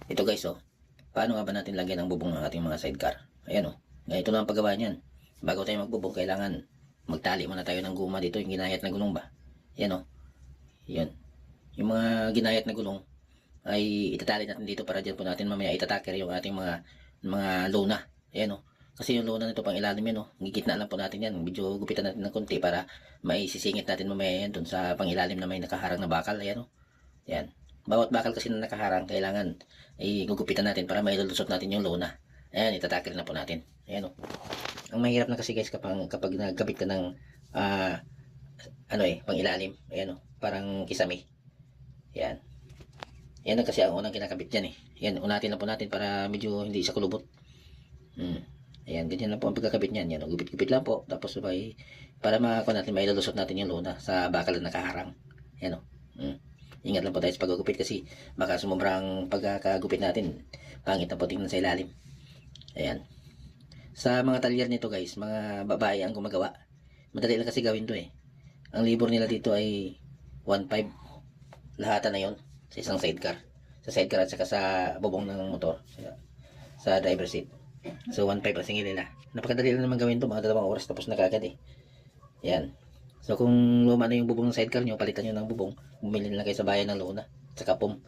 Ito guys, oh. Paano nga ba natin lagyan ng bubong ang ating mga sidecar? Ayan, oh. Ganito lang ang paggawa niyan. Bago tayo magbubong, kailangan magtali muna tayo ng guma dito, yung ginayat na gulong ba? Ayan, oh. Yan. Yung mga ginayat na gulong ay itatali natin dito para dyan po natin mamaya itataker yung ating mga lona. Ayan, oh. Kasi yung lona nito pang ilalim yan, oh. Gigitna lang po natin yan. Medyo gupitan natin ng konti para maisisingit natin mamaya yan dun sa pang ilalim na may nakaharang na bakal. Ayan, oh. Yan. Bawat bakal kasi na nakaharang, kailangan ay gugupitan natin para mailulusot natin yung lona. Ayan, itatakil na po natin. Ayan, o. Ang mahirap na kasi guys kapag nagkabit ka ng pang ilalim. Ayan, o. Parang kisame. Ayan. Ayan na kasi ang unang kinakabit dyan eh. Ayan, unatin na po natin para medyo hindi siya kulubot. Ayan, ganyan lang po ang pagkakabit niyan. Ayan, gupit-gupit lang po. Tapos para mailulusot natin yung lona sa bakal na nakaharang. Ayan, o. Ingat lang po tayo sa paggugupit kasi baka sumubrang pagkakagupit natin, pangit na po tingnan sa ilalim. Ayan. Sa mga talyer nito guys, mga babae ang gumagawa. Madali lang kasi gawin to eh. Ang libor nila dito ay 1.5. Lahatan na yon sa isang sidecar. Sa sidecar at saka sa bubong ng motor. Sa driver seat. So 1.5 ang singil nila. Napakadali lang naman gawin to. Mga 2 oras tapos na kagad eh. Ayan. So kung luma na yung bubong ng sidecar nyo, palitan nyo ng bubong, bumili na kayo sa bayan ng lona, saka pum,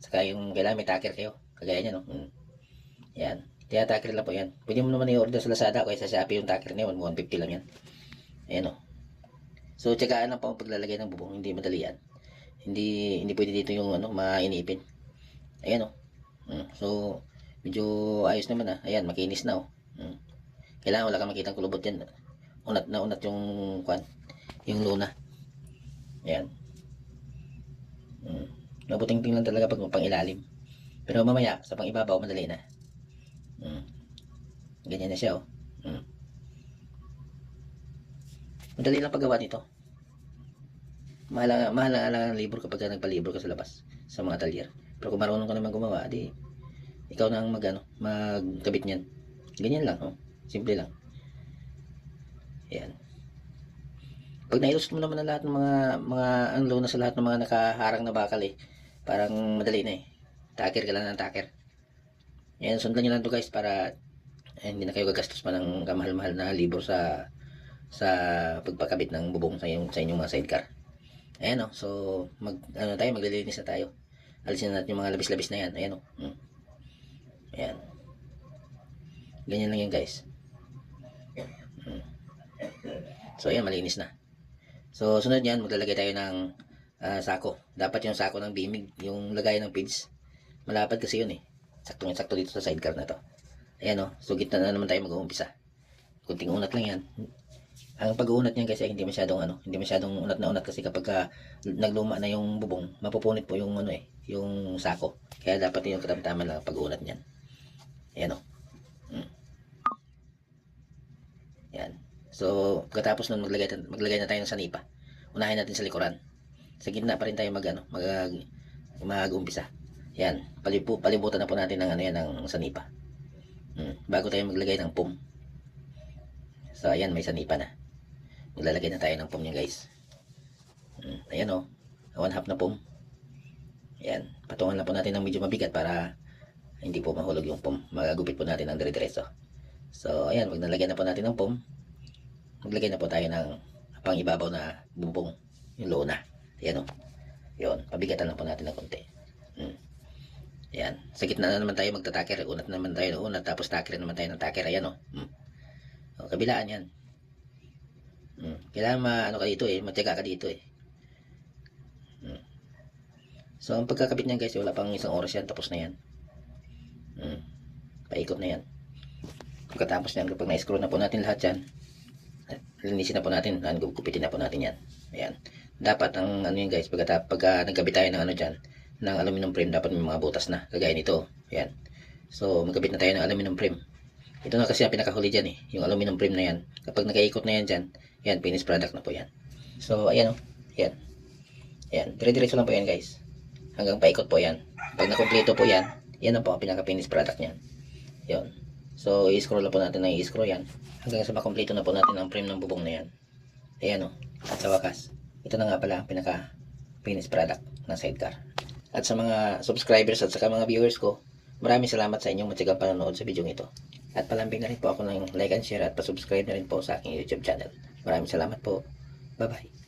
saka yung kailangan may taker kayo, kagaya nyo, no? Yan, kaya taker lang po yan. Pwede mo naman i-order sa Lazada o sa Shopee yung taker na yun, 150 lang yan. Ayan, o. So tsagaan lang po ang paglalagay ng bubong, hindi madali yan. Hindi pwede dito yung mainipin. Ayan, o. So medyo ayos naman ah. Ayan, makinis na, o. Kailangan wala kang makitang kulubot yan. Unat na unat yung yung luna. Ayan. Mabuting-ting lang talaga pag pang ilalim. Pero mamaya, sa pang ibabaw, madali na. Ganyan na siya, oh. Madali lang paggawa nito. Mahal ang libur kapag nagpalibur ka sa labas, sa mga talyer. Pero kung marunong ka naman gumawa, di ikaw na ang magkabit niyan. Ganyan lang, oh. Simple lang. Ayan. Pag nailusot mo naman ang lahat ng mga ang lona sa lahat ng mga nakaharang na bakal eh, parang madali na eh. Taker ka lang ng taker. Ayan, sundan nyo lang to guys para hindi na kayo gagastos pa ng kamahal-mahal na libur sa pagpakabit ng bubong sa inyong mga sidecar. Ayan, oh. So maglilinis na tayo. Alisin na natin yung mga labis-labis na yan. Ayan, oh. Ayan. Ganyan lang yan guys. So ayan, malinis na. So sunod yan, maglalagay tayo ng sako. Dapat yung sako ng bimig, yung lagay ng pins, malapad kasi yun eh. Sakto dito sa sidecar na to. Ayan, oh. So gitna na naman tayo mag-uumpisa. Kunting unat lang yan. Ang pag-uunat niyan kasi hindi masyadong unat na unat kasi kapag nagluma na yung bubong, mapupunit po yung yung sako. Kaya dapat yung katamtaman lang pag-uunat niyan. Ayan, oh. Yan. So pagkatapos nun maglagay na tayo ng sanipa. Unahin natin sa likuran. Sa gitna pa rin tayo mag-umpisa. Yan, palibutan na po natin ng ng sanipa. Bago tayo maglagay ng pum. So ayan, may sanipa na. Maglalagay na tayo ng pum niya guys. Ayan, oh. 1/2 na pum. Ayan, patungan na po natin ng medyo mabigat para hindi po mahulog yung pum. Magagupit po natin ng dire-diretso. So ayan, pag nalagyan na po natin ng pum, maglagay na po tayo ng pang ibabaw na bubong, yung lona. Ayan, oh. Yun, pabigatan lang po natin ng konti. Ayan, sa gitna na naman tayo magtataker. Unat naman tayo ng unat, tapos taker naman tayo ng taker. Ayan, oh. O, kabilaan yan. Kailangan ka dito eh, matyaga ka dito eh. So ang pagkakabit niyan guys, wala pang 1 oras yan, tapos na yan. Paikot na yan. Pagkatapos yan, kapag na-screw na po natin lahat yan, linisin na po natin, gupitin na po natin yan. Ayan. Dapat ang yun guys, pag nagkabit tayo ng dyan, ng aluminum frame, dapat may mga butas na, kagaya nito. Ayan. So magkabit na tayo ng aluminum frame. Ito na kasi ang pinakahuli dyan eh, yung aluminum frame na yan. Kapag nakaikot na yan dyan, yan, finished product na po yan. So ayan, oh. Ayan. Ayan, dire-diretso lang po yan guys. Hanggang paikot po yan. Pag nakompleto po yan, yan na po ang pinaka-finished product niyan. Yun. So i-screw lang po natin ng i-screw yan hanggang sa makompleto na po natin ang frame ng bubong na yan. Ayan, oh. At sa wakas, ito na nga pala ang pinaka finished product ng sidecar. At sa mga subscribers at sa mga viewers ko, Maraming salamat sa inyong matyagang panonood sa video ito. At palambing na rin po ako ng like and share at pasubscribe na rin po sa aking YouTube channel. Maraming salamat po. Bye-bye.